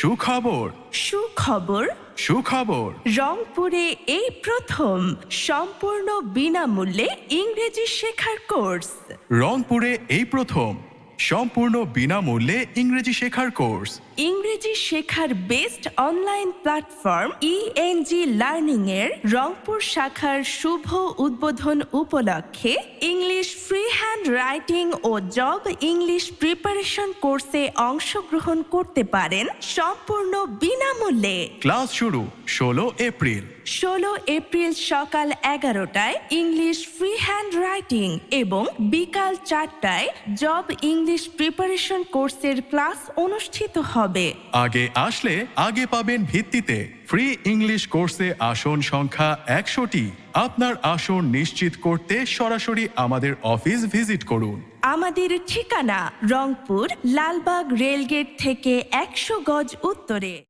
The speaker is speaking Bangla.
সুখবর সুখবর সুখবর রংপুরে এই প্রথম সম্পূর্ণ বিনামূল্যে ইংরেজি শেখার কোর্স। রংপুরে এই প্রথম সম্পূর্ণ বিনামূল্যে ইংরেজি শেখার কোর্স। ইংরেজি শেখার best online platform ENG learning এর রংপুর শাখার শুভ উদ্বোধন উপলক্ষে ইংলিশ ফ্রি হ্যান্ড রাইটিং ও জব ইংলিশ প্রিপারেশন কোর্সে অংশগ্রহণ করতে পারেন সম্পূর্ণ বিনামূল্যে। ক্লাস শুরু 16 এপ্রিল। 16 এপ্রিল সকাল 11টায় ইংলিশ ফ্রি হ্যান্ড রাইটিং এবং বিকাল 4টায় জব ইংলিশ প্রিপারেশন কোর্সের ক্লাস অনুষ্ঠিত হবে। আগে আসলে আগে পাবেন ভিত্তিতে ফ্রি ইংলিশ কোর্সে আসন সংখ্যা 100টি। আপনার আসন নিশ্চিত করতে সরাসরি আমাদের অফিস ভিজিট করুন। আমাদের ঠিকানা রংপুর লালবাগ রেলগেট থেকে 100 গজ উত্তরে।